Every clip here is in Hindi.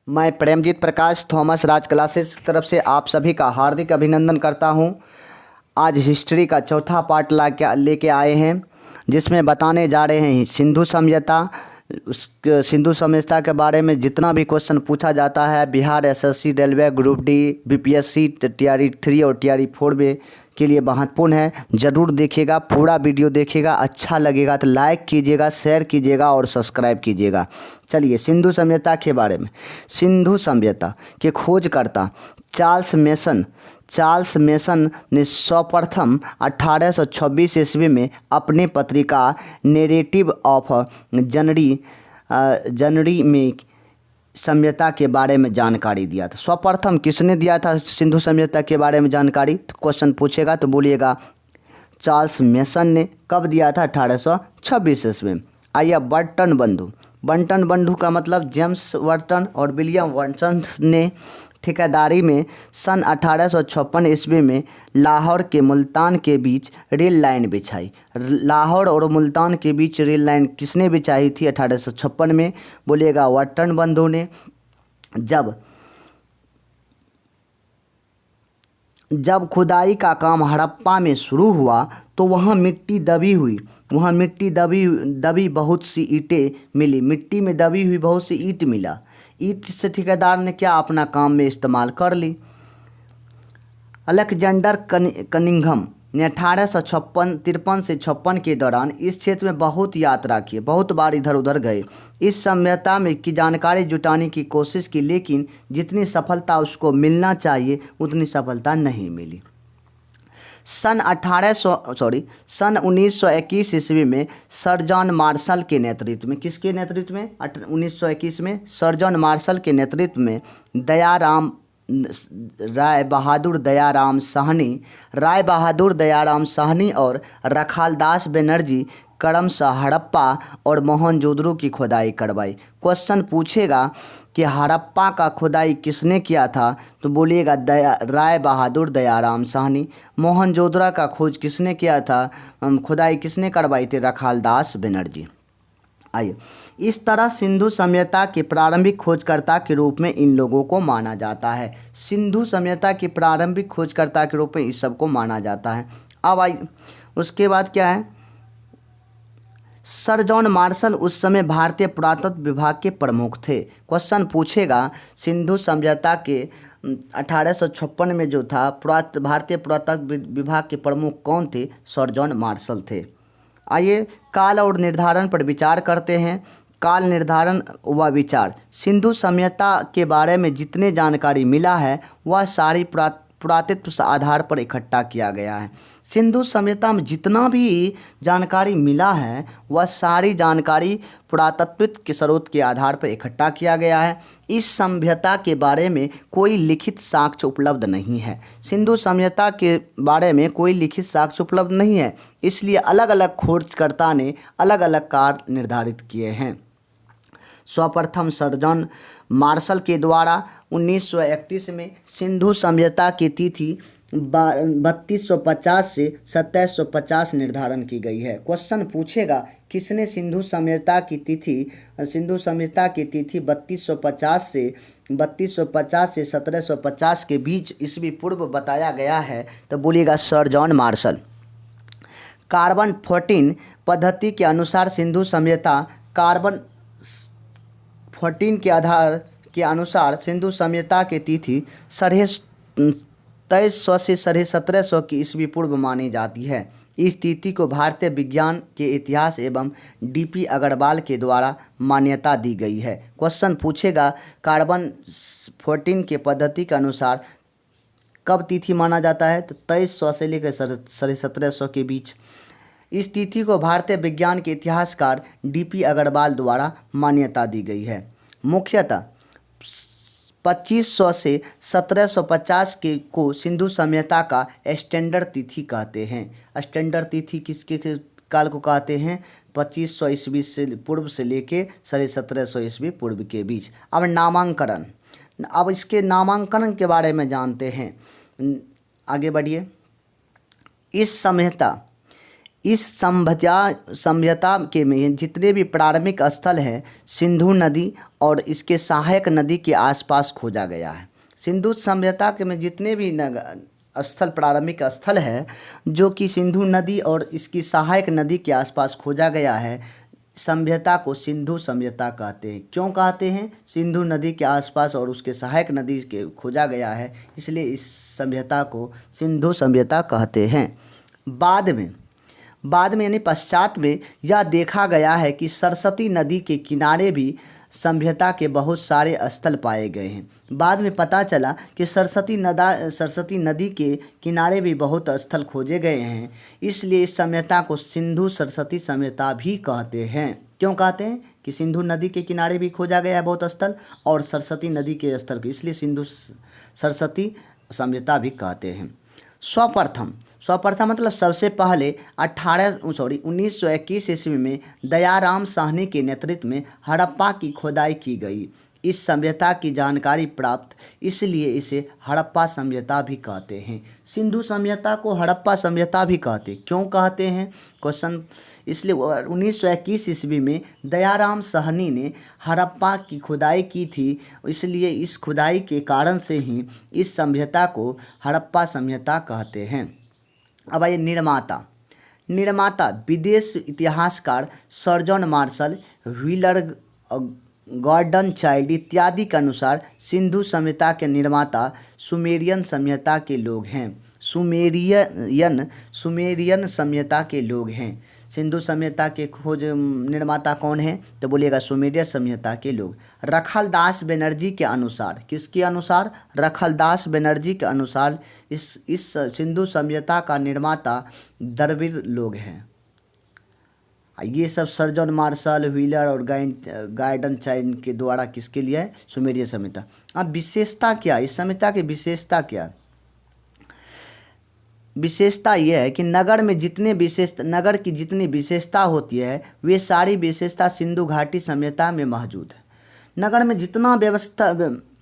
मैं प्रेमजीत प्रकाश थॉमस राज क्लासेस की तरफ से आप सभी का हार्दिक अभिनंदन करता हूं। आज हिस्ट्री का चौथा पार्ट लेके आए हैं, जिसमें बताने जा रहे हैं सिंधु सभ्यता। उस सिंधु सभ्यता के बारे में जितना भी क्वेश्चन पूछा जाता है Bihar SSC, railway, group D, BPSC, TRE 3 और टीआरई 4 में के लिए महत्वपूर्ण है। ज़रूर देखिएगा, पूरा वीडियो देखिएगा। अच्छा लगेगा तो लाइक कीजिएगा, शेयर कीजिएगा और सब्सक्राइब कीजिएगा। चलिए सिंधु सभ्यता के बारे में। सिंधु सभ्यता के खोजकर्ता चार्ल्स मेसन ने सर्वप्रथम 1826 ईस्वी में अपनी पत्रिका नैरेटिव ऑफ जनरी में सभ्यता के बारे में जानकारी दिया था। सर्वप्रथम किसने दिया था सिंधु सभ्यता के बारे में जानकारी? तो क्वेश्चन पूछेगा तो बोलिएगा चार्ल्स मेसन ने। कब दिया था? 1826 ईस्वी में। आइए बंटन बंधु का मतलब जेम्स बर्टन और विलियम बंटन ने ठेकेदारी में सन 1856 ईस्वी में लाहौर के मुल्तान के बीच रेल लाइन बिछाई। लाहौर और मुल्तान के बीच रेल लाइन किसने बिछाई थी 1856 में? बोलिएगा बंटन बंधु ने। जब खुदाई का काम हड़प्पा में शुरू हुआ तो वहाँ मिट्टी दबी बहुत सी ईंटें मिली। मिट्टी में दबी हुई बहुत सी ईंट मिला। ईंट से ठेकेदार ने क्या अपना काम में इस्तेमाल कर ली। अलेक्जेंडर कनिंघम ने 1853 से 56 के दौरान इस क्षेत्र में बहुत यात्रा की, बहुत बार इधर उधर गए। इस सभ्यता में की जानकारी जुटाने की कोशिश की, लेकिन जितनी सफलता उसको मिलना चाहिए उतनी सफलता नहीं मिली। सन 1921 ईस्वी में सर जॉन मार्शल के नेतृत्व में, किसके नेतृत्व में? 1921 में सर जॉन मार्शल के नेतृत्व में राय बहादुर दयाराम साहनी और रखालदास बनर्जी क्रमशः हड़प्पा और मोहनजोदड़ो की खुदाई करवाई। क्वेश्चन पूछेगा कि हड़प्पा का खुदाई किसने किया था? तो बोलिएगा राय बहादुर दयाराम साहनी। मोहनजोदड़ो का खोज किसने किया था? खुदाई किसने करवाई थी? रखालदास बनर्जी। आइए, इस तरह सिंधु सभ्यता के प्रारंभिक खोजकर्ता के रूप में इन लोगों को माना जाता है। सिंधु सभ्यता के प्रारंभिक खोजकर्ता के रूप में इस सबको माना जाता है। अब आइए, उसके बाद क्या है? सर जॉन मार्शल उस समय भारतीय पुरातत्व विभाग के प्रमुख थे। क्वेश्चन पूछेगा सिंधु सभ्यता के 1856 में जो था भारतीय पुरातत्व विभाग के प्रमुख कौन थे? सर जॉन मार्शल थे। आइए, काल और निर्धारण पर विचार करते हैं। काल निर्धारण व विचार। सिंधु सभ्यता के बारे में जितने जानकारी मिला है वह सारी पुरातत्व आधार पर इकट्ठा किया गया है। सिंधु सभ्यता में जितना भी जानकारी मिला है वह सारी जानकारी पुरातत्व के स्रोत के आधार पर इकट्ठा किया गया है। इस सभ्यता के बारे में कोई लिखित साक्ष्य उपलब्ध नहीं है। सिंधु सभ्यता के बारे में कोई लिखित साक्ष्य उपलब्ध नहीं है, इसलिए अलग अलग खोजकर्ता ने अलग अलग कार्य निर्धारित किए हैं। सर्वप्रथम सर जॉन मार्शल के द्वारा 1931 में सिंधु सभ्यता की तिथि 3250 से 2750 निर्धारण की गई है। क्वेश्चन पूछेगा किसने सिंधु सभ्यता की तिथि 3250 से 1750 के बीच ईस्वी पूर्व बताया गया है? तो बोलिएगा सर जॉन मार्शल। कार्बन 14 पद्धति के अनुसार सिंधु सभ्यता कार्बन 14 के आधार के अनुसार सिंधु सभ्यता की तिथि 2300 से 1750 की ईस्वी पूर्व मानी जाती है। इस तिथि को भारतीय विज्ञान के इतिहास एवं डीपी अग्रवाल के द्वारा मान्यता दी गई है। क्वेश्चन पूछेगा कार्बन 14 के पद्धति के अनुसार कब तिथि माना जाता है? तो 2300 से लेकर 1750 के बीच। इस तिथि को भारतीय विज्ञान के इतिहासकार डीपी अग्रवाल द्वारा मान्यता दी गई है। मुख्यतः 2500 से 1750 के को सिंधु सभ्यता का स्टैंडर्ड तिथि कहते हैं। स्टैंडर्ड तिथि किसके काल को कहते हैं? 2500 ईस्वी से पूर्व से लेके 1750 ईस्वी पूर्व के बीच। अब नामांकन, अब इसके नामांकन के बारे में जानते हैं। आगे बढ़िए। इस सभ्यता इस सभ्यता के में जितने भी प्रारंभिक स्थल हैं सिंधु नदी और इसके सहायक नदी के आसपास खोजा गया है। सिंधु सभ्यता के में जितने भी स्थल प्रारंभिक स्थल है जो कि सिंधु नदी और इसकी सहायक नदी के आसपास खोजा गया है, सभ्यता को सिंधु सभ्यता कहते हैं। क्यों कहते हैं? सिंधु नदी के आसपास और उसके सहायक नदी के खोजा गया है, इसलिए इस सभ्यता को सिंधु सभ्यता कहते हैं। बाद में यानी पश्चात में यह देखा गया है कि सरस्वती नदी के किनारे भी सभ्यता के बहुत सारे स्थल पाए गए हैं। बाद में पता चला कि सरस्वती नदी के किनारे भी बहुत स्थल खोजे गए हैं, इसलिए इस सभ्यता को सिंधु सरस्वती सभ्यता भी कहते हैं। क्यों कहते हैं? कि सिंधु नदी के किनारे भी खोजा गया है बहुत स्थल और सरस्वती नदी के स्थल को, इसलिए सिंधु सरस्वती सभ्यता भी कहते हैं। स्वप्रथम मतलब सबसे पहले 1921 ईस्वी में दयाराम साहनी के नेतृत्व में हड़प्पा की खोदाई की गई। इस सभ्यता की जानकारी प्राप्त, इसलिए इसे हड़प्पा सभ्यता भी कहते हैं। सिंधु सभ्यता को हड़प्पा सभ्यता भी कहते हैं। क्यों कहते हैं? क्वेश्चन इसलिए 1921 ईस्वी में दयाराम साहनी ने हड़प्पा की खुदाई की थी, इसलिए इस खुदाई के कारण से ही इस सभ्यता को हड़प्पा सभ्यता कहते हैं। अब आइए निर्माता विदेश इतिहासकार Sir John Marshall, Wheeler, Gordon Childe इत्यादि के अनुसार सिंधु सभ्यता के निर्माता सुमेरियन सभ्यता के लोग हैं। सुमेरियन सभ्यता के लोग हैं। सिंधु सभ्यता के खोज निर्माता कौन है? तो बोलिएगा सुमेरियन सभ्यता के लोग। रखलदास बनर्जी के अनुसार, किसके अनुसार? रखलदास बनर्जी के अनुसार इस सिंधु सभ्यता का निर्माता द्रविड़ लोग हैं। ये सब सर जॉन मार्शल, व्हीलर और गॉर्डन चाइल्ड के द्वारा किसके लिए है? सुमेरियन सभ्यता। अब विशेषता क्या? इस सभ्यता की विशेषता क्या? विशेषता यह है कि नगर की जितनी विशेषता होती है वे सारी विशेषता सिंधु घाटी सभ्यता में मौजूद है। नगर में जितना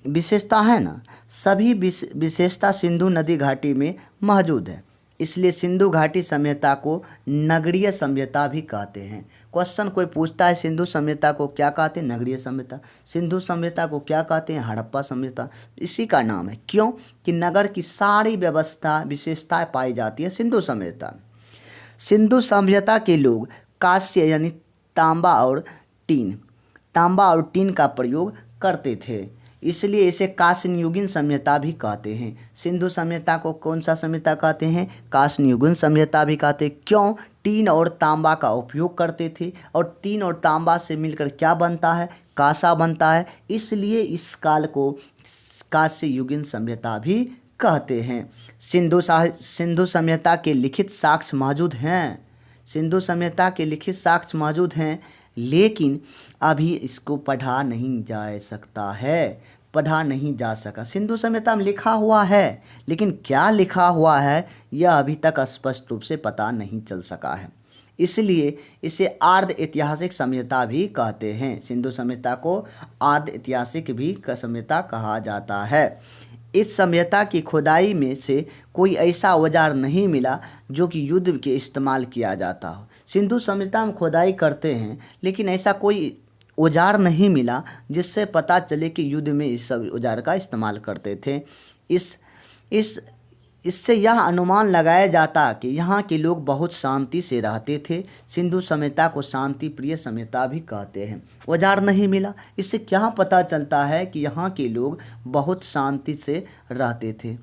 विशेषता है ना, सभी विशेषता सिंधु नदी घाटी में मौजूद है, इसलिए सिंधु घाटी सभ्यता को नगरीय सभ्यता भी कहते हैं। क्वेश्चन कोई पूछता है सिंधु सभ्यता को क्या कहते हैं? नगरीय सभ्यता। सिंधु सभ्यता को क्या कहते हैं? हड़प्पा सभ्यता। इसी का नाम है। क्यों? कि नगर की सारी विशेषताएं पाई जाती है सिंधु सभ्यता। सिंधु सभ्यता के लोग कांस्य यानी तांबा और टीन का प्रयोग करते थे, इसलिए इसे कांस्ययुगीन सभ्यता भी कहते हैं। सिंधु सभ्यता को कौन सा सभ्यता कहते हैं? कांस्ययुगीन सभ्यता भी कहते हैं। क्यों? टीन और तांबा का उपयोग करते थे और टीन और तांबा से मिलकर क्या बनता है? कांसा बनता है, इसलिए इस काल को कांस्ययुगीन सभ्यता भी कहते हैं। सिंधु सभ्यता के लिखित साक्ष्य मौजूद हैं। सिंधु सभ्यता के लिखित साक्ष्य मौजूद हैं, लेकिन अभी इसको पढ़ा नहीं जा सका। सिंधु सभ्यता में लिखा हुआ है, लेकिन क्या लिखा हुआ है यह अभी तक स्पष्ट रूप से पता नहीं चल सका है, इसलिए इसे आर्ध ऐतिहासिक सभ्यता भी कहते हैं। सिंधु सभ्यता को आर्ध ऐतिहासिक भी सभ्यता कहा जाता है। इस सभ्यता की खुदाई में से कोई ऐसा औजार नहीं मिला जो कि युद्ध के इस्तेमाल किया जाता हो। सिंधु सभ्यता में खुदाई करते हैं, लेकिन ऐसा कोई औजार नहीं मिला जिससे पता चले कि युद्ध में इस सब औजार का इस्तेमाल करते थे। इससे यह अनुमान लगाया जाता कि यहाँ के लोग बहुत शांति से रहते थे। सिंधु सभ्यता को शांति प्रिय सभ्यता भी कहते हैं। औजार नहीं मिला, इससे क्या पता चलता है कि यहाँ के लोग बहुत शांति से रहते थे।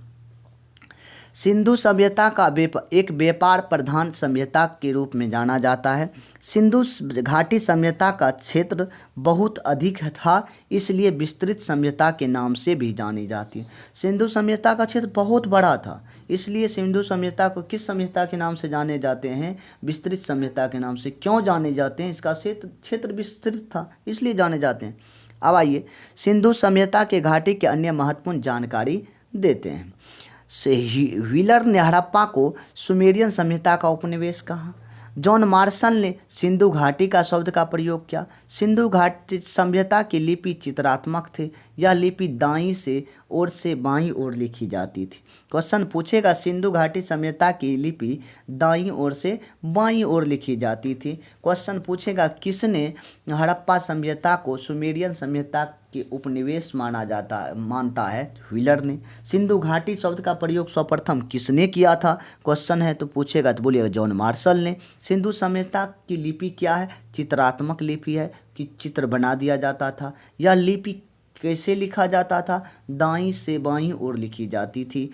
सिंधु सभ्यता का एक व्यापार प्रधान सभ्यता के रूप में जाना जाता है। सिंधु घाटी सभ्यता का क्षेत्र बहुत अधिक था, इसलिए विस्तृत सभ्यता के नाम से भी जानी जाती है। सिंधु सभ्यता का क्षेत्र बहुत बड़ा था, इसलिए सिंधु सभ्यता को किस सभ्यता के नाम से जाने जाते हैं? विस्तृत सभ्यता के नाम से। क्यों जाने जाते हैं? इसका क्षेत्र विस्तृत था, इसलिए जाने जाते हैं। अब आइए सिंधु सभ्यता के घाटी के अन्य महत्वपूर्ण जानकारी देते हैं। व्हीलर ने हड़प्पा को सुमेरियन सभ्यता का उपनिवेश कहा। जॉन मार्शल ने सिंधु घाटी का शब्द का प्रयोग किया। सिंधु घाटी सभ्यता की लिपि चित्रात्मक थे। यह लिपि दाईं से ओर से बाईं ओर लिखी जाती थी। क्वेश्चन पूछेगा सिंधु घाटी सभ्यता की लिपि दाईं ओर से बाईं ओर लिखी जाती थी। क्वेश्चन पूछेगा किसने हड़प्पा सभ्यता को सुमेरियन सभ्यता के उपनिवेश मानता है? व्हीलर ने। सिंधु घाटी शब्द का प्रयोग सर्वप्रथम किसने किया था? क्वेश्चन है तो पूछेगा तो बोलिएगा जॉन मार्शल ने। सिंधु सभ्यता की लिपि क्या है? चित्रात्मक लिपि है कि चित्र बना दिया जाता था। यह लिपि कैसे लिखा जाता था? दाईं से बाईं ओर लिखी जाती थी।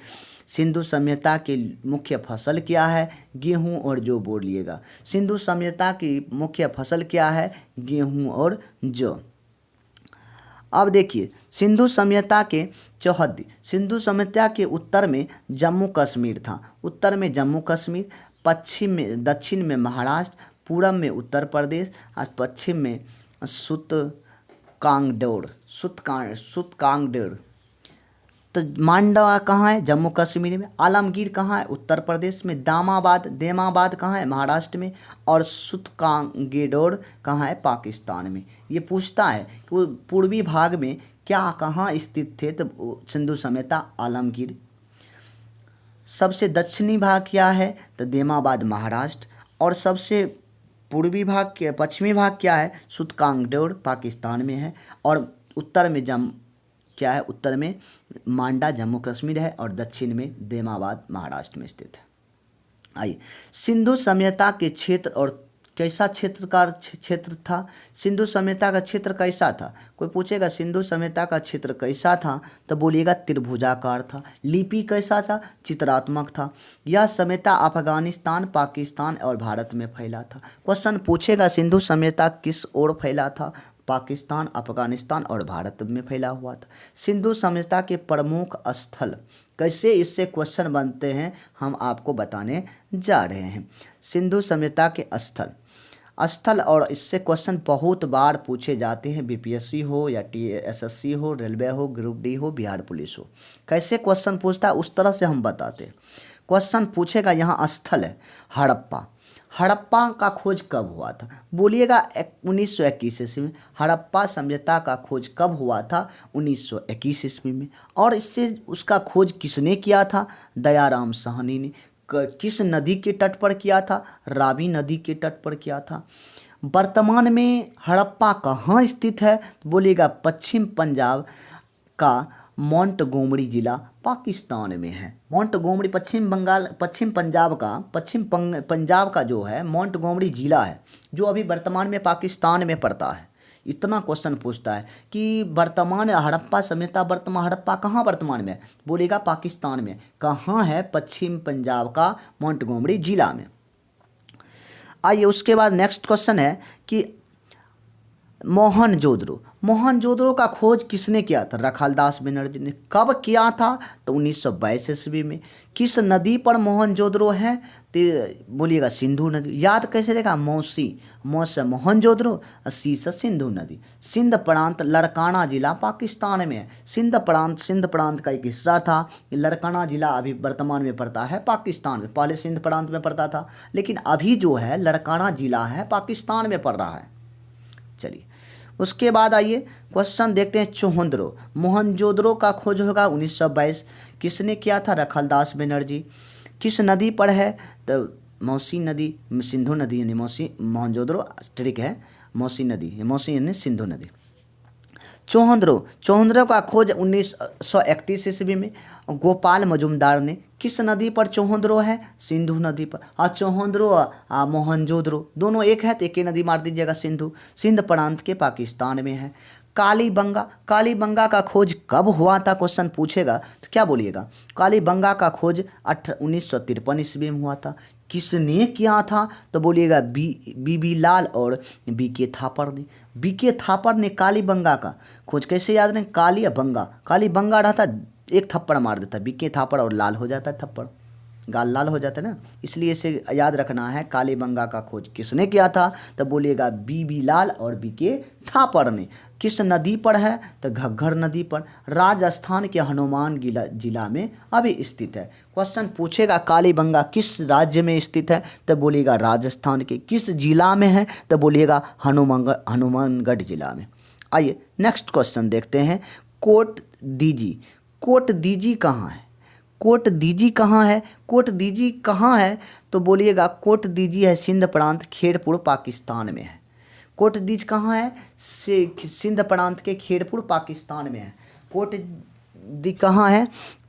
सिंधु सभ्यता की मुख्य फसल क्या है? गेहूं और जौ। बोलिएगा सिंधु सभ्यता की मुख्य फसल क्या है? गेहूं और जौ। अब देखिए सिंधु सभ्यता के चौहद्दी। सिंधु सभ्यता के उत्तर में जम्मू कश्मीर था। उत्तर में जम्मू कश्मीर, दक्षिण में महाराष्ट्र, पूरब में उत्तर प्रदेश और पश्चिम में सुतकांगडेर। तो मांडवा कहाँ है? जम्मू कश्मीर में। आलमगीर कहाँ है? उत्तर प्रदेश में। देमाबाद कहाँ है? महाराष्ट्र में। और सुतकांगेडोर कहाँ है? पाकिस्तान में। ये पूछता है कि वो पूर्वी भाग में क्या कहाँ स्थित थे? तो सिंधु सभ्यता आलमगीर। सबसे दक्षिणी भाग क्या है? तो देमाबाद महाराष्ट्र। और सबसे पश्चिमी भाग क्या है? सुतकांगडेर पाकिस्तान में है। और उत्तर में क्या है? उत्तर में मांडा जम्मू कश्मीर है और दक्षिण में देमाबाद महाराष्ट्र में स्थित है। आइए सिंधु सभ्यता के क्षेत्र और कैसा क्षेत्र था? सिंधु सभ्यता का क्षेत्र कैसा था? कोई पूछेगा सिंधु सभ्यता का क्षेत्र कैसा था तो बोलिएगा त्रिभुजाकार था। लिपि कैसा था? चित्रात्मक था। यह सभ्यता अफगानिस्तान, पाकिस्तान और भारत में फैला था। क्वेश्चन पूछेगा सिंधु सभ्यता किस ओर फैला था? पाकिस्तान, अफगानिस्तान और भारत में फैला हुआ था। सिंधु सभ्यता के प्रमुख स्थल कैसे इससे क्वेश्चन बनते हैं हम आपको बताने जा रहे हैं। सिंधु सभ्यता के स्थल और इससे क्वेश्चन बहुत बार पूछे जाते हैं। बीपीएससी हो या एसएससी हो, रेलवे हो, ग्रुप डी हो, बिहार पुलिस हो, कैसे क्वेश्चन पूछता है उस तरह से हम बताते हैं। क्वेश्चन पूछेगा यहाँ स्थल है हड़प्पा का खोज कब हुआ था? बोलिएगा 1921 ईस्वी में। हड़प्पा सभ्यता का खोज कब हुआ था? 1921 ईस्वी में। और इससे उसका खोज किसने किया था? दयाराम साहनी ने। किस नदी के तट पर किया था? रावी नदी के तट पर किया था। वर्तमान में हड़प्पा कहाँ स्थित है? बोलिएगा पश्चिम पंजाब का मोंटगोमरी जिला पाकिस्तान में है। मोंटगोमरी पश्चिम पंजाब का जो है मोंटगोमरी जिला है जो अभी वर्तमान में पाकिस्तान में पड़ता है। इतना क्वेश्चन पूछता है कि वर्तमान हड़प्पा सभ्यता हड़प्पा कहाँ वर्तमान में है? बोलेगा पाकिस्तान में। कहाँ है? पश्चिम पंजाब का मोंटगोमरी जिला में। आइए उसके बाद नेक्स्ट क्वेश्चन है कि मोहनजोदड़ो का खोज किसने किया था? रखालदास बनर्जी ने। कब किया था? तो 1922 ईस्वी में। किस नदी पर मोहनजोदड़ो है? तो बोलिएगा सिंधु नदी। याद कैसे रहेगा? मौ से मोहनजोदड़ो और सी से सिंधु नदी। सिंध प्रांत लड़काना जिला पाकिस्तान में है। सिंध प्रांत का एक हिस्सा था। लड़काना जिला अभी वर्तमान में पड़ता है पाकिस्तान में। पहले सिंध प्रांत में पड़ता था लेकिन अभी जो है लड़काना जिला है पाकिस्तान में पड़ रहा है। चलिए उसके बाद आइए क्वेश्चन देखते हैं। चौहंद्रो मोहनजोदड़ो का खोज होगा 1922। किसने किया था? रखालदास बनर्जी। किस नदी पर है? तो मौसी नदी, सिंधु नदी यानी मौसी। मोहनजोदड़ो ठीक है मौसी नदी, मौसी यानी सिंधु नदी। चौहंद्रो का खोज 1931 ईस्वी में गोपाल मजुमदार ने। किस नदी पर चौहंद्रो है? सिंधु नदी पर। हाँ चौहंद्रो मोहनजोदड़ो दोनों एक है तो एक ही नदी मार दीजिएगा सिंधु। सिंध प्रांत के पाकिस्तान में है। कालीबंगा का खोज कब हुआ था? क्वेश्चन पूछेगा तो क्या बोलिएगा? कालीबंगा का खोज 1953 ईस्वी में हुआ था। किसने किया था? तो बोलिएगा बीबी लाल और बीके थापर ने। बीके थापर ने कालीबंगा का खोज। कैसे याद रखें? कालीबंगा रहता एक थप्पड़ मार देता, बीके थापर और लाल हो जाता है थप्पड़। गाल लाल हो जाता है ना, इसलिए इसे याद रखना है। कालीबंगा का खोज किसने किया था? तो बोलिएगा बीबी लाल और बीके थापर ने। किस नदी पर है? तो घग्घर नदी पर। राजस्थान के हनुमान जिला में अभी स्थित है। क्वेश्चन पूछेगा कालीबंगा किस राज्य में स्थित है? तो बोलिएगा राजस्थान के। किस जिला में है? तो बोलिएगा हनुमानगढ़ जिला में। आइए नेक्स्ट क्वेश्चन देखते हैं। कोट दीजी। कोट दीजी कहाँ है? कोट दीजी कहाँ है? कोट दीजी कहाँ है? तो बोलिएगा कोट दीजी है सिंध प्रांत, खेड़पुर पाकिस्तान में है। कोट दीज कहाँ है? सिंध प्रांत के खेड़पुर पाकिस्तान में है। कोट दी कहाँ है?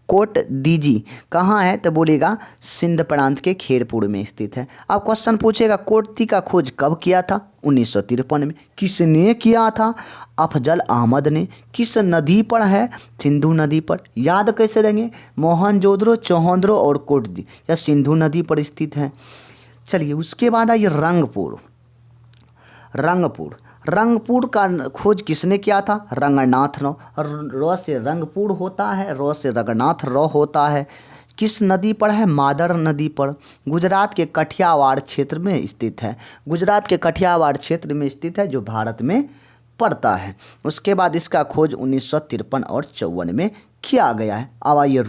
कोट दीजी कहाँ है? तो बोलेगा सिंध प्रांत के खेड़पुर में स्थित है। अब क्वेश्चन पूछेगा कोटदी का खोज कब किया था? 1953 में। किसने किया था? अफजल अहमद ने। किस नदी पर है? सिंधु नदी पर। याद कैसे रहेंगे? मोहनजोदड़ो, चौहंद्रो और कोटदी यह सिंधु नदी पर स्थित है। चलिए उसके बाद आइए रंगपुर। रंगपुर का खोज किसने किया था? रंगनाथ राव। र से रंगपुर होता है, र से रंगनाथ राव होता है। किस नदी पर है? मादर नदी पर। गुजरात के कठियावाड़ क्षेत्र में स्थित है। गुजरात के कठियावाड़ क्षेत्र में स्थित है जो भारत में पड़ता है। उसके बाद इसका खोज 1953 और 54 में किया गया है। अब आइए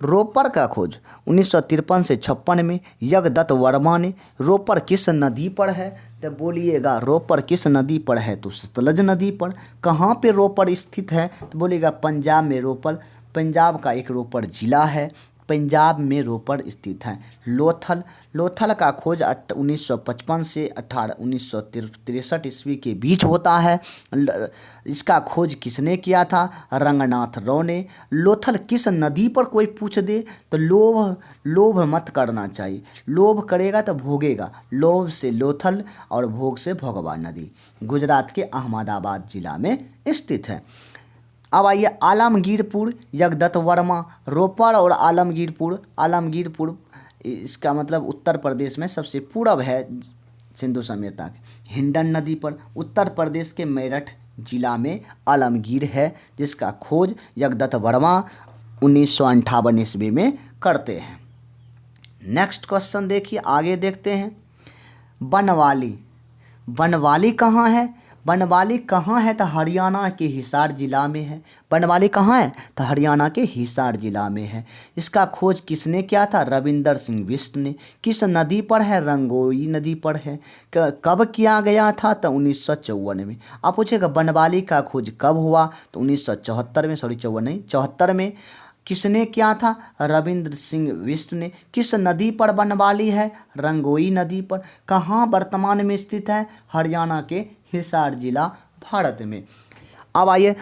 रोपर का खोज 1953 से 56 में यज्ञदत्त वर्मा ने। रोपर किस नदी पर है? तो बोलिएगा रोपर किस नदी पर है? तो सतलज नदी पर। कहाँ पे रोपर स्थित है? तो बोलिएगा पंजाब में रोपर, पंजाब का एक रोपर जिला है, पंजाब में रोपर स्थित है। लोथल का खोज 1955 से 1963 ईस्वी के बीच होता है। इसका खोज किसने किया था? रंगनाथ राव ने। लोथल किस नदी पर कोई पूछ दे तो लोभ मत करना चाहिए। लोभ करेगा तो भोगेगा। लोभ से लोथल और भोग से भोगवा नदी गुजरात के अहमदाबाद जिला में स्थित है। अब आइए आलमगीरपुर। यज्ञदत्त वर्मा। रोपर और आलमगीरपुर इसका मतलब उत्तर प्रदेश में सबसे पूर्व है सिंधु सभ्यता के। हिंडन नदी पर। उत्तर प्रदेश के मेरठ जिला में आलमगीर है जिसका खोज यज्ञदत्त वर्मा 1958 ईस्वी में करते हैं। नेक्स्ट क्वेश्चन देखिए, आगे देखते हैं। बनवाली कहाँ है? बनवाली कहाँ है? तो हरियाणा के हिसार जिला में है। बनवाली कहाँ है? तो हरियाणा के हिसार जिला में है। इसका खोज किसने किया था? रविंदर सिंह बिष्ट ने। किस नदी पर है? रंगोई नदी पर है। कब किया गया था? तो 1954 में। आप पूछेगा बनवाली का खोज कब हुआ? तो 1974 में, 74 में। किसने किया था? रविंद्र सिंह बिष्ट ने। किस नदी पर बनवाली है? रंगोई नदी पर। कहाँ वर्तमान में स्थित है? हरियाणा के हिसार जिला, भारत में। अब आइए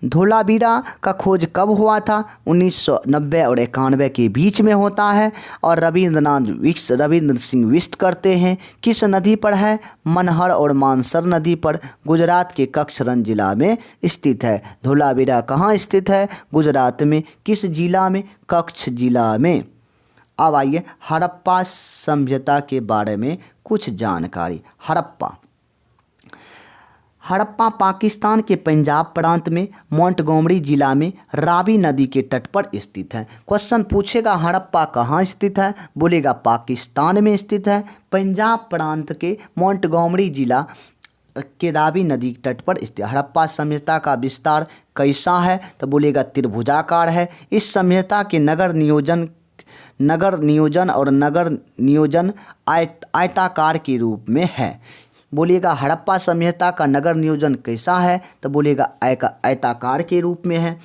धोलावीरा का खोज कब हुआ था? 1990 और 91 के बीच में होता है और रविंद्र सिंह बिष्ट करते हैं। किस नदी पर है? मनहर और मानसर नदी पर। गुजरात के कच्छरन जिला में स्थित है। धोलावीरा कहाँ स्थित है? गुजरात में। किस जिला में? कच्छ जिला में। अब आइए हड़प्पा सभ्यता के बारे में कुछ जानकारी। हड़प्पा पाकिस्तान के पंजाब प्रांत में मोंटगोमरी जिला में रावी नदी के तट पर स्थित है। क्वेश्चन पूछेगा हड़प्पा कहाँ स्थित है? बोलेगा पाकिस्तान में स्थित है, पंजाब प्रांत के मोंटगोमरी जिला के रावी नदी के तट पर स्थित। हड़प्पा सभ्यता का विस्तार कैसा है? तो बोलेगा त्रिभुजाकार है। इस सभ्यता के नगर नियोजन आयताकार के रूप में है। बोलिएगा हड़प्पा सभ्यता का नगर नियोजन कैसा है? तो बोलिएगा आयताकार के रूप में है।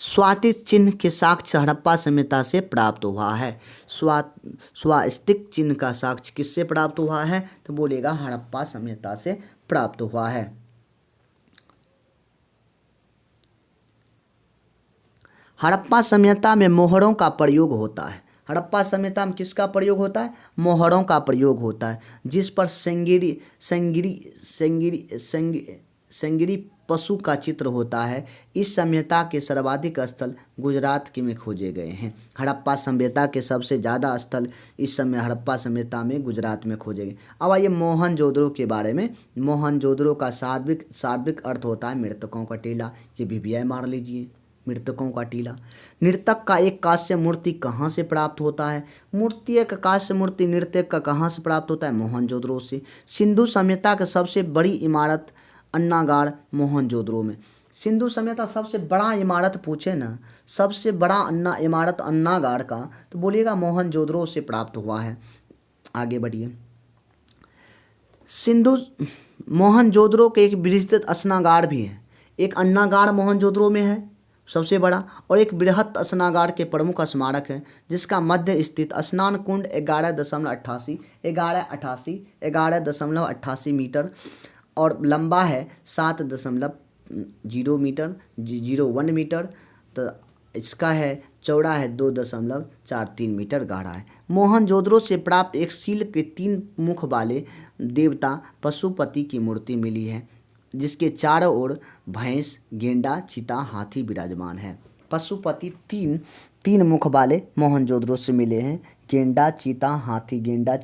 स्वास्तिक चिन्ह के साक्ष्य हड़प्पा सभ्यता से प्राप्त हुआ है। स्वास्तिक चिन्ह का साक्ष्य किससे प्राप्त हुआ है? तो बोलिएगा हड़प्पा सभ्यता से प्राप्त हुआ है। हड़प्पा सभ्यता में मोहरों का प्रयोग होता है। हड़प्पा सभ्यता में किसका प्रयोग होता है? मोहरों का प्रयोग होता है, जिस पर संगरी पशु का चित्र होता है। इस सभ्यता के सर्वाधिक स्थल गुजरात में खोजे गए हैं। हड़प्पा सभ्यता के सबसे ज़्यादा स्थल इस समय हड़प्पा सभ्यता में गुजरात में खोजे गए। अब आइए मोहनजोदड़ो के बारे में। मोहनजोदड़ो का शाब्दिक अर्थ होता है मृतकों का टीला। ये भी मार लीजिए। मृतकों का टीला। नर्तक का एक कांस्य मूर्ति कहाँ से प्राप्त होता है? मूर्ति एक कांस्य मूर्ति नर्तक का कहाँ से प्राप्त होता है? मोहनजोदड़ो से। सिंधु सभ्यता की सबसे बड़ी इमारत अन्नागाड़ मोहनजोदड़ो में। सिंधु सभ्यता सबसे बड़ा इमारत पूछे ना, सबसे बड़ा इमारत अन्नागाड़ का, तो बोलिएगा मोहनजोदड़ो से प्राप्त हुआ है। आगे बढ़िए। सिंधु मोहनजोदड़ो के एक विस्तृत स्नागार भी है। एक अन्नागाड़ मोहनजोदड़ो में है सबसे बड़ा, और एक बृहत स्नागाड़ के प्रमुख स्मारक है जिसका मध्य स्थित स्नान कुंड 11.88 मीटर और लंबा है 7.0 मीटर, तो इसका है चौड़ा है 2.43 मीटर, गहरा है। मोहनजोदड़ो से प्राप्त एक सील के 3 मुख वाले देवता पशुपति की मूर्ति मिली है जिसके चारों ओर भैंस, गेंडा, चीता, हाथी विराजमान है। पशुपति तीन मुख वाले मोहनजोदड़ो से मिले हैं। गेंडा, चीता, हाथी, गेंडा,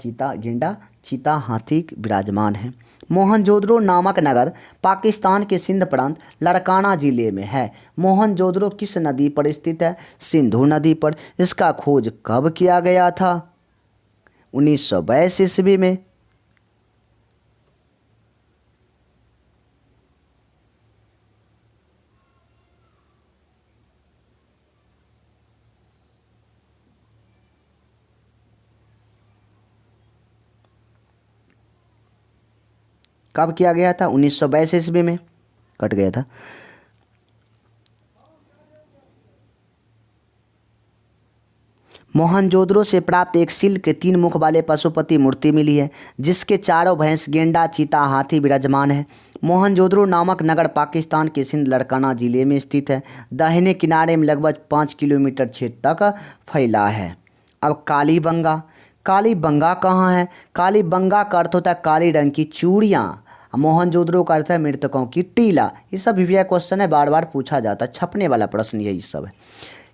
चीता, हाथी विराजमान है। मोहनजोदड़ो नामक नगर पाकिस्तान के सिंध प्रांत लाड़काना जिले में है। मोहनजोदड़ो किस नदी पर स्थित है? सिंधु नदी पर। इसका खोज कब किया गया था? 1922 ईस्वी में। कब किया गया था? 1922 ईस्वी में। कट गया था। मोहनजोदड़ो से प्राप्त एक सील के 3 मुख वाले पशुपति मूर्ति मिली है जिसके चारों भैंस, गेंडा, चीता, हाथी विराजमान है। मोहनजोदड़ो नामक नगर पाकिस्तान के सिंध लाड़काना जिले में स्थित है। दाहिने किनारे में लगभग 5 किलोमीटर क्षेत्र तक फैला है। अब कालीबंगा। कालीबंगा कहाँ है? कालीबंगा का अर्थ होता है काली रंग की चूड़ियाँ। मोहनजोदड़ो का अर्थ है मृतकों की टीला। ये सब भी क्वेश्चन है, बार बार पूछा जाता है, छपने वाला प्रश्न यही सब है।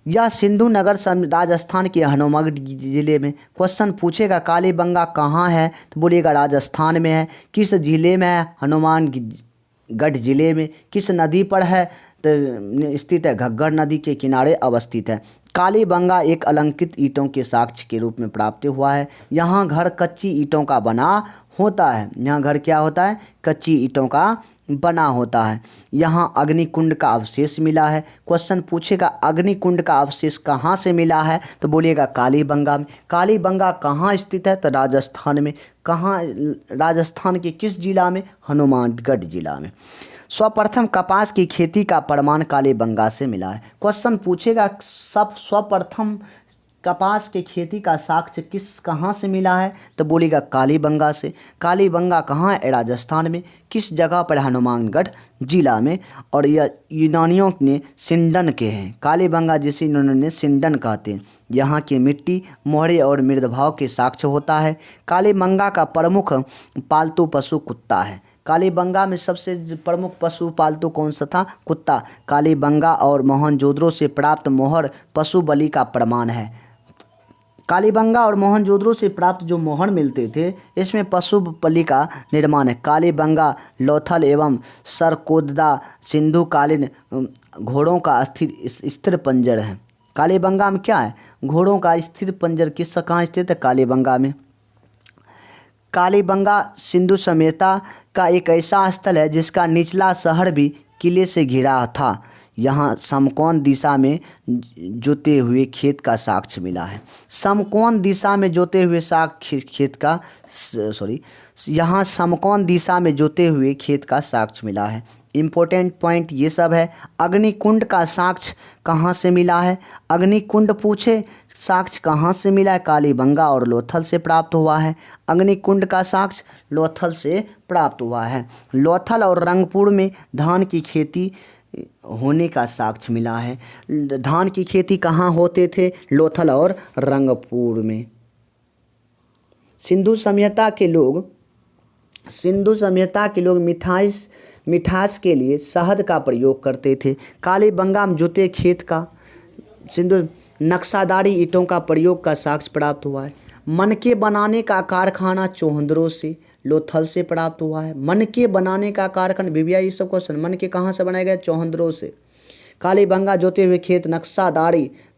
यह सिंधु नगर राजस्थान के हनुमानगढ़ जिले में। क्वेश्चन पूछेगा कालीबंगा कहाँ है, तो बोलिएगा राजस्थान में है। किस जिले में है? हनुमानगढ़ जिले में। किस नदी पर है? तो स्थित है घग्गर नदी के किनारे अवस्थित है। कालीबंगा एक अलंकृत ईंटों के साक्ष्य के रूप में प्राप्त हुआ है। यहाँ घर कच्ची ईंटों का बना होता है। यहाँ घर क्या होता है? कच्ची ईंटों का बना होता है। यहाँ अग्निकुंड का अवशेष मिला है। क्वेश्चन पूछेगा अग्निकुंड का अवशेष कहाँ से मिला है, तो बोलिएगा कालीबंगा में। कालीबंगा कहाँ स्थित है? तो राजस्थान में। कहाँ? राजस्थान के किस जिला में? हनुमानगढ़ जिला में। सर्वप्रथम कपास की खेती का प्रमाण कालीबंगा से मिला है। क्वेश्चन पूछेगा सर्वप्रथम कपास की खेती का साक्ष्य कहाँ से मिला है, तो बोलेगा कालीबंगा से। कालीबंगा कहाँ है? राजस्थान में। किस जगह पर? हनुमानगढ़ जिला में। और यह यूनानियों ने सिंडन के हैं। कालीबंगा जिसे इन्होंने सिंडन कहते हैं। यहाँ की मिट्टी मोहरे और मृदभाव के साक्ष्य होता है। कालीबंगा का प्रमुख पालतू पशु कुत्ता है। कालीबंगा में सबसे प्रमुख पशु पालतू कौन सा था? कुत्ता। कालीबंगा और मोहनजोदड़ो से प्राप्त मोहर पशु बलि का प्रमाण है। कालीबंगा और मोहनजोदड़ो से प्राप्त जो मोहर मिलते थे इसमें पशु बलि का निर्माण है। कालीबंगा लोथल एवं सरकोददा सिंधुकालीन घोड़ों का स्थिर पंजर है। कालीबंगा में क्या है? घोड़ों का स्थिर पंजर कहाँ स्थित है? कालीबंगा में। कालीबंगा सिंधु सभ्यता का एक ऐसा स्थल है जिसका निचला शहर भी किले से घिरा था। यहाँ समकोण दिशा में जोते हुए खेत का साक्ष्य मिला है। समकोण दिशा में जोते हुए यहाँ समकोण दिशा में जोते हुए खेत का साक्ष्य मिला है। इम्पोर्टेंट पॉइंट ये सब है। अग्निकुंड का साक्ष्य कहाँ से मिला है? अग्निकुंड पूछे साक्ष्य कहाँ से मिला है? कालीबंगा और लोथल से प्राप्त हुआ है। अग्निकुंड का साक्ष्य लोथल से प्राप्त हुआ है। लोथल और रंगपुर में धान की खेती होने का साक्ष्य मिला है। धान की खेती कहाँ होते थे? लोथल और रंगपुर में। सिंधु सभ्यता के लोग मिठास के लिए शहद का प्रयोग करते थे। कालीबंगा में जोते खेत का सिंधु नक्शादारी ईंटों का प्रयोग का साक्ष्य प्राप्त हुआ है। मनके बनाने का कारखाना चौहंदरो से लोथल से प्राप्त हुआ है। मनके बनाने का कारखाना, विविया ये सब क्वेश्चन, मनके कहाँ से बनाया गया? चौहंदरो से। कालीबंगा जोते हुए खेत,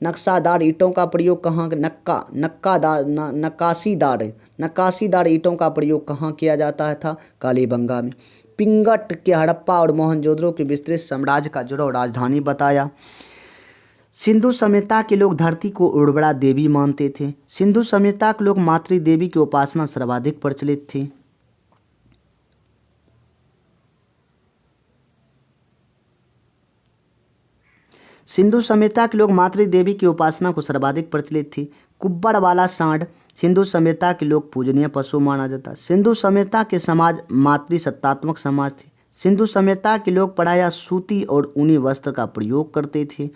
नक्शादार ईंटों का प्रयोग कहाँ, नक्काशीदार ईंटों का प्रयोग कहाँ किया जाता था? कालीबंगा में। पिंगट के हड़प्पा और मोहनजोदड़ो के विस्तृत साम्राज्य का जुड़ाव राजधानी बताया। सिंधु सभ्यता के लोग धरती को उर्वरा देवी मानते थे। सिंधु सभ्यता के लोग मातृ देवी की उपासना सर्वाधिक प्रचलित थी। सिंधु सभ्यता के लोग मातृ देवी की उपासना को सर्वाधिक प्रचलित थी। कुब्बड़ वाला सांड सिंधु सभ्यता के लोग पूजनीय पशु माना जाता। सिंधु सभ्यता के समाज मातृसत्तात्मक समाज थे। सिंधु सभ्यता के लोग प्रायः सूती और ऊनी वस्त्र का प्रयोग करते थे।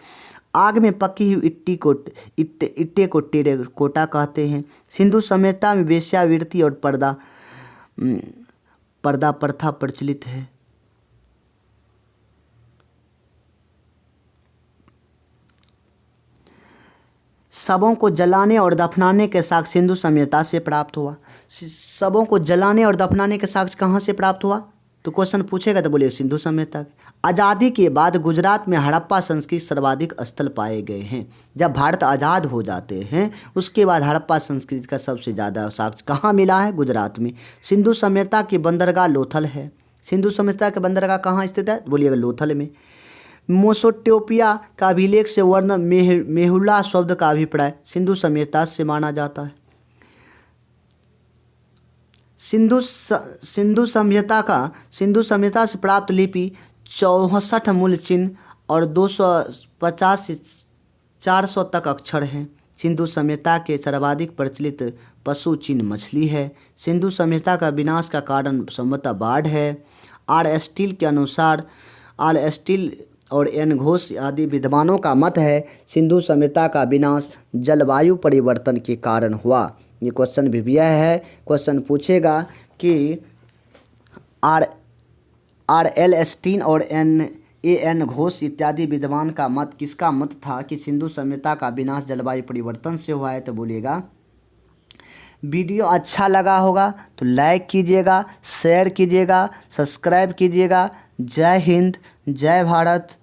आग में पकी हुई इट्टे को टेराकोटा कहते हैं। सिंधु सभ्यता में वेश्यावृत्ति और पर्दा प्रथा प्रचलित है। शवों को जलाने और दफनाने के साक्ष्य सिंधु सभ्यता से प्राप्त हुआ। शवों को जलाने और दफनाने के साक्ष्य कहाँ से प्राप्त हुआ? तो क्वेश्चन पूछेगा तो बोलिए सिंधु सभ्यता। आज़ादी के बाद गुजरात में हड़प्पा संस्कृति सर्वाधिक स्थल पाए गए हैं। जब भारत आज़ाद हो जाते हैं उसके बाद हड़प्पा संस्कृति का सबसे ज़्यादा साक्ष्य कहाँ मिला है? गुजरात में। सिंधु सभ्यता की बंदरगाह लोथल है। सिंधु सभ्यता के बंदरगाह कहाँ स्थित है? बोलिएगा लोथल में। मेसोपोटामिया का अभिलेख से वर्ण मेहुला शब्द का अभिप्राय सिंधु सभ्यता से माना जाता है। सिंधु सभ्यता से प्राप्त लिपि 64 मूल चिन्ह और 250 से 400 तक अक्षर हैं। सिंधु सभ्यता के सर्वाधिक प्रचलित पशु चिन्ह मछली है। सिंधु सभ्यता का विनाश का कारण संभवतः बाढ़ है। आर स्टील के अनुसार और एन घोष आदि विद्वानों का मत है सिंधु सभ्यता का विनाश जलवायु परिवर्तन के कारण हुआ। ये क्वेश्चन भी यह है, क्वेश्चन पूछेगा कि आर एल स्टील और एन घोष इत्यादि विद्वान का मत किसका मत था कि सिंधु सभ्यता का विनाश जलवायु परिवर्तन से हुआ है? तो बोलिएगा। वीडियो अच्छा लगा होगा तो लाइक कीजिएगा, शेयर कीजिएगा, सब्सक्राइब कीजिएगा। जय हिंद, जय भारत।